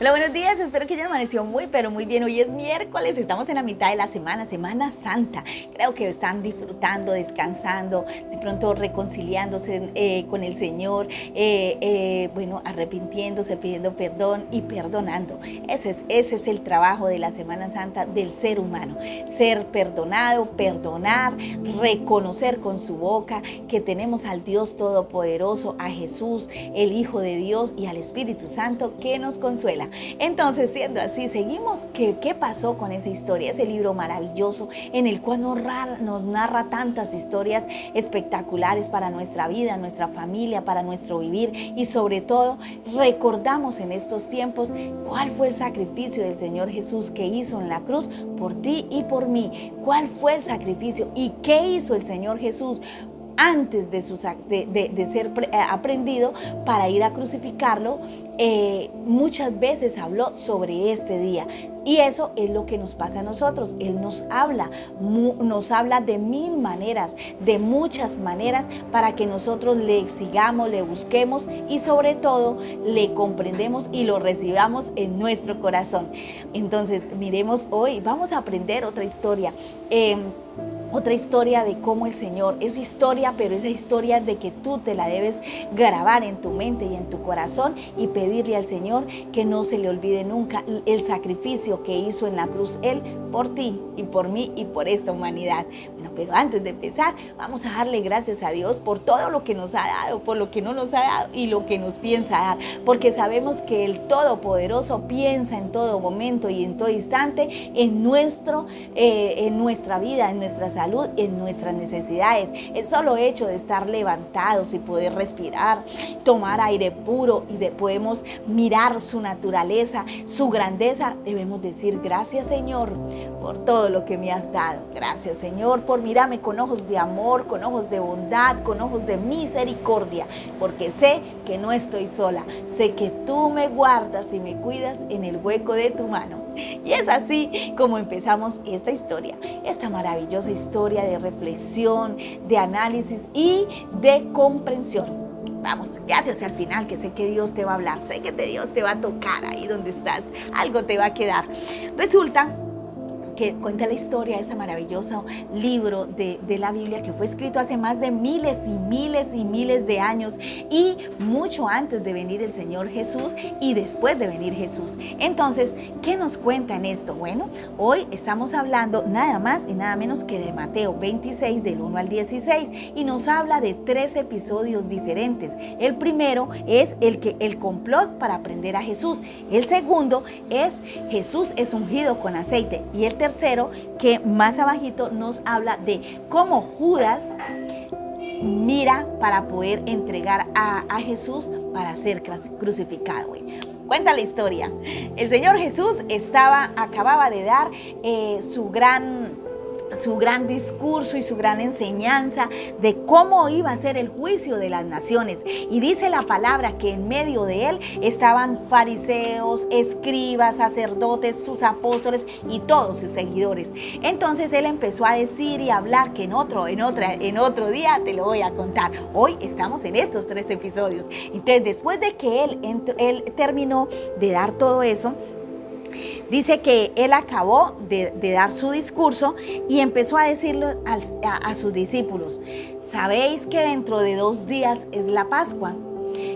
Hola, buenos días, espero que hayan amanecido muy, pero muy bien. Hoy es miércoles, estamos en la mitad de la semana, Semana Santa. Creo que están disfrutando, descansando, de pronto reconciliándose con el Señor, arrepintiéndose, pidiendo perdón y perdonando. Ese es el trabajo de la Semana Santa del ser humano. Ser perdonado, perdonar, reconocer con su boca que tenemos al Dios Todopoderoso, a Jesús, el Hijo de Dios y al Espíritu Santo que nos consuela. Entonces, siendo así, seguimos. ¿Qué pasó con esa historia? Ese libro maravilloso en el cual nos narra tantas historias espectaculares para nuestra vida, nuestra familia, para nuestro vivir, y sobre todo recordamos en estos tiempos cuál fue el sacrificio del Señor Jesús que hizo en la cruz por ti y por mí. ¿Cuál fue el sacrificio y qué hizo el Señor Jesús antes de ser aprendido para ir a crucificarlo? Muchas veces habló sobre este día, y eso es lo que nos pasa a nosotros. Él nos habla de mil maneras, de muchas maneras, para que nosotros le sigamos, le busquemos y sobre todo le comprendemos y lo recibamos en nuestro corazón. Entonces, miremos hoy, vamos a aprender otra historia. Otra historia de cómo el Señor, es historia, pero esa historia de que tú te la debes grabar en tu mente y en tu corazón y pedirle al Señor que no se le olvide nunca el sacrificio que hizo en la cruz Él por ti y por mí y por esta humanidad. Bueno, pero antes de empezar, vamos a darle gracias a Dios por todo lo que nos ha dado, por lo que no nos ha dado y lo que nos piensa dar, porque sabemos que el Todopoderoso piensa en todo momento y en todo instante en nuestra vida, en nuestra salud, en nuestras necesidades. El solo hecho de estar levantados y poder respirar, tomar aire puro y podemos mirar su naturaleza, su grandeza, debemos decir gracias, Señor, por todo lo que me has dado. Gracias, Señor, por mirarme con ojos de amor, con ojos de bondad, con ojos de misericordia, porque sé que no estoy sola, sé que tú me guardas y me cuidas en el hueco de tu mano. Y es así como empezamos esta historia, esta maravillosa historia de reflexión, de análisis y de comprensión. Vamos, quédate hasta el final, que sé que Dios te va a hablar, sé que Dios te va a tocar ahí donde estás, algo te va a quedar. Resulta que cuenta la historia de ese maravilloso libro de la Biblia, que fue escrito hace más de miles y miles y miles de años, y mucho antes de venir el Señor Jesús y después de venir Jesús. Entonces, ¿qué nos cuenta en esto? Bueno, hoy estamos hablando nada más y nada menos que de Mateo 26, del 1 al 16, y nos habla de 3 episodios diferentes. El primero es el complot para prender a Jesús. El segundo es Jesús es ungido con aceite. Y el tercero, que más abajito nos habla de cómo Judas mira para poder entregar a Jesús para ser crucificado. Cuenta la historia. El Señor Jesús acababa de dar su gran discurso y su gran enseñanza de cómo iba a ser el juicio de las naciones. Y dice la palabra que en medio de él estaban fariseos, escribas, sacerdotes, sus apóstoles y todos sus seguidores. Entonces él empezó a decir y a hablar, que en otro día te lo voy a contar. Hoy estamos en estos 3 episodios. Entonces, después de que él terminó de dar todo eso, dice que él acabó de dar su discurso y empezó a decirle a sus discípulos: ¿sabéis que dentro de 2 días es la Pascua?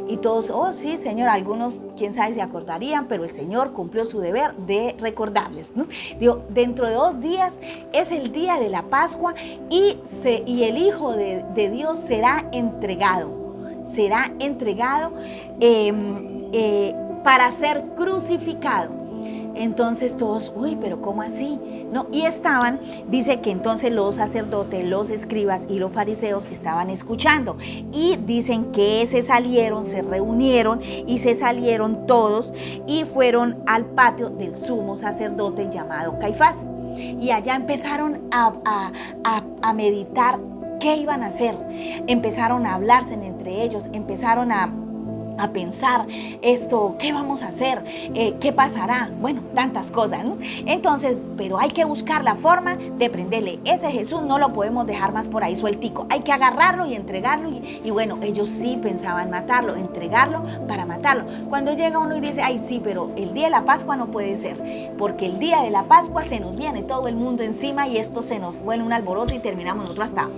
Y todos, oh sí, Señor, algunos, quién sabe, se acordarían, pero el Señor cumplió su deber de recordarles, ¿no? Digo, dentro de 2 días es el día de la Pascua y el Hijo de Dios será entregado para ser crucificado. Entonces todos, pero ¿cómo así? No, y dice que entonces los sacerdotes, los escribas y los fariseos estaban escuchando, y dicen que se reunieron y se salieron todos y fueron al patio del sumo sacerdote llamado Caifás, y allá empezaron a meditar qué iban a hacer. Empezaron a hablarse entre ellos, empezaron a a pensar esto, ¿qué vamos a hacer? ¿Qué pasará? Bueno, tantas cosas, ¿no? Entonces, pero hay que buscar la forma de prenderle. Ese Jesús no lo podemos dejar más por ahí sueltico. Hay que agarrarlo y entregarlo. Y bueno, ellos sí pensaban matarlo, entregarlo para matarlo. Cuando llega uno y dice, ay sí, pero el día de la Pascua no puede ser, porque el día de la Pascua se nos viene todo el mundo encima y esto se nos vuelve un alboroto y terminamos nosotros hasta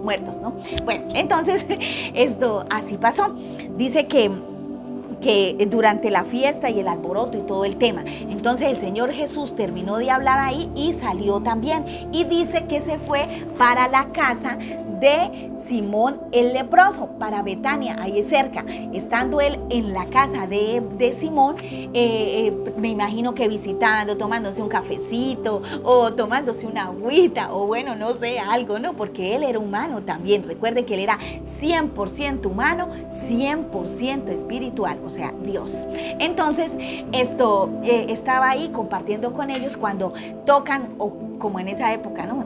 muertos, ¿no? Bueno, entonces esto así pasó. Dice que durante la fiesta y el alboroto y todo el tema, entonces el Señor Jesús terminó de hablar ahí y salió también, y dice que se fue para la casa de Simón el leproso, para Betania, ahí es cerca. Estando él en la casa de Simón, me imagino que visitando, tomándose un cafecito o tomándose una agüita o bueno, no sé, algo, ¿no? Porque él era humano también. Recuerde que él era 100% humano, 100% espiritual, o sea, Dios. Entonces, estaba ahí compartiendo con ellos cuando tocan, o como en esa época, ¿no?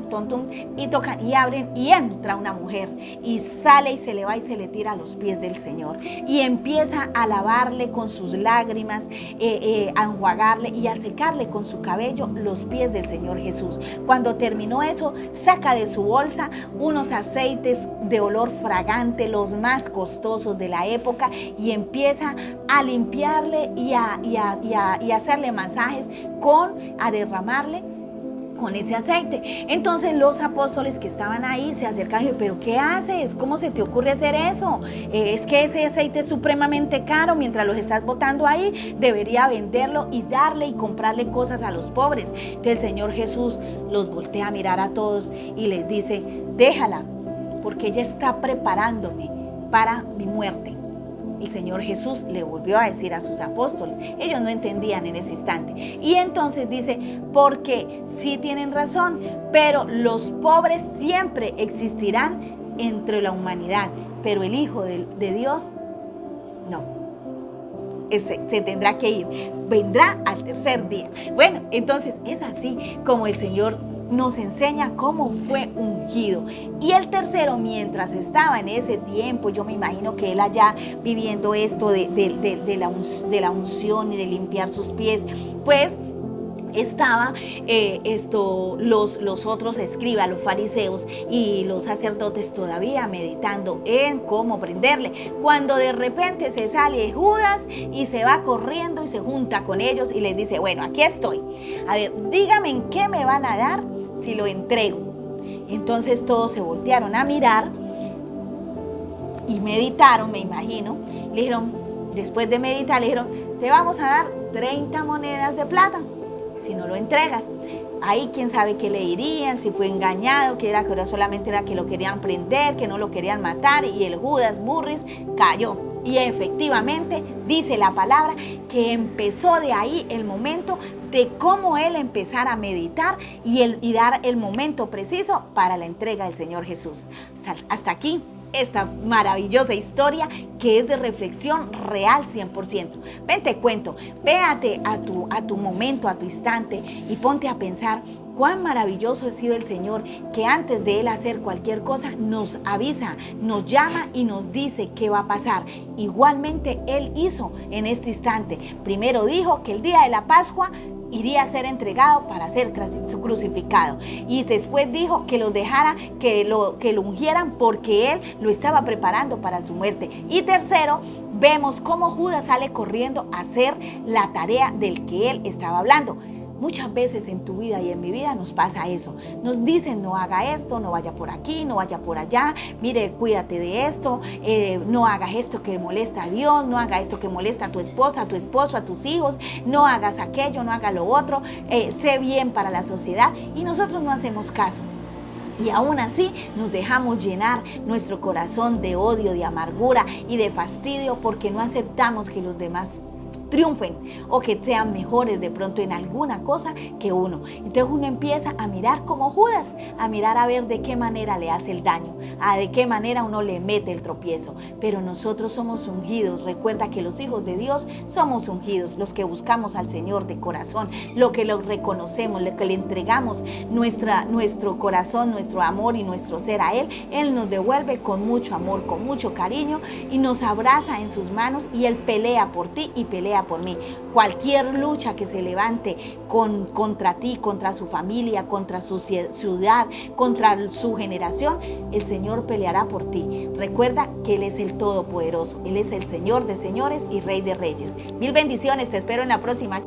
Y tocan y abren y entra una mujer y sale y se le va y se le tira a los pies del Señor y empieza a lavarle con sus lágrimas, a enjuagarle y a secarle con su cabello los pies del Señor Jesús. Cuando terminó eso, saca de su bolsa unos aceites de olor fragante, los más costosos de la época, y empieza a limpiarle y a hacerle masajes a derramarle con ese aceite. Entonces los apóstoles que estaban ahí se acercan y dicen, pero ¿qué haces? ¿Cómo se te ocurre hacer eso? Es que ese aceite es supremamente caro, mientras los estás botando ahí, debería venderlo y darle y comprarle cosas a los pobres. Entonces el Señor Jesús los voltea a mirar a todos y les dice, déjala, porque ella está preparándome para mi muerte. El Señor Jesús le volvió a decir a sus apóstoles, ellos no entendían en ese instante. Y entonces dice, porque sí tienen razón, pero los pobres siempre existirán entre la humanidad, pero el Hijo de Dios, no. Se tendrá que ir, vendrá al tercer día. Bueno, entonces es así como el Señor nos enseña cómo fue ungido. Y el tercero, mientras estaba en ese tiempo, yo me imagino que él allá viviendo esto de la unción y de limpiar sus pies, pues estaba los otros escribas, los fariseos y los sacerdotes todavía meditando en cómo prenderle, cuando de repente se sale Judas y se va corriendo y se junta con ellos y les dice, bueno, aquí estoy, a ver, díganme en qué me van a dar si lo entrego. Entonces todos se voltearon a mirar y meditaron, me imagino. Le dijeron, después de meditar, le dijeron, te vamos a dar 30 monedas de plata si no lo entregas. Ahí quién sabe qué le dirían, si fue engañado, que solamente era que lo querían prender, que no lo querían matar, y el Judas Burris cayó. Y efectivamente dice la palabra que empezó de ahí el momento de cómo él empezara a meditar y dar el momento preciso para la entrega del Señor Jesús. Hasta aquí esta maravillosa historia que es de reflexión real 100%. Ven, te cuento, véate a tu momento, a tu instante y ponte a pensar cuán maravilloso ha sido el Señor, que antes de Él hacer cualquier cosa nos avisa, nos llama y nos dice qué va a pasar. Igualmente Él hizo en este instante. Primero dijo que el día de la Pascua iría a ser entregado para ser crucificado, y después dijo que los dejara, que lo ungieran, porque él lo estaba preparando para su muerte. Y tercero, vemos cómo Judas sale corriendo a hacer la tarea del que él estaba hablando. Muchas veces en tu vida y en mi vida nos pasa eso. Nos dicen, no haga esto, no vaya por aquí, no vaya por allá, mire, cuídate de esto, no hagas esto que molesta a Dios, no haga esto que molesta a tu esposa, a tu esposo, a tus hijos, no hagas aquello, no hagas lo otro, sé bien para la sociedad, y nosotros no hacemos caso. Y aún así nos dejamos llenar nuestro corazón de odio, de amargura y de fastidio, porque no aceptamos que los demás triunfen o que sean mejores de pronto en alguna cosa que uno. Entonces uno empieza a mirar como Judas, a mirar a ver de qué manera le hace el daño, de qué manera uno le mete el tropiezo. Pero nosotros somos ungidos. Recuerda que los hijos de Dios somos ungidos, los que buscamos al Señor de corazón, lo que lo reconocemos, lo que le entregamos nuestro corazón, nuestro amor y nuestro ser a Él. Él nos devuelve con mucho amor, con mucho cariño y nos abraza en sus manos y Él pelea por ti y pelea por mí. Cualquier lucha que se levante contra ti, contra su familia, contra su ciudad, contra su generación, el Señor peleará por ti. Recuerda que Él es el Todopoderoso, Él es el Señor de señores y Rey de reyes. Mil bendiciones, te espero en la próxima.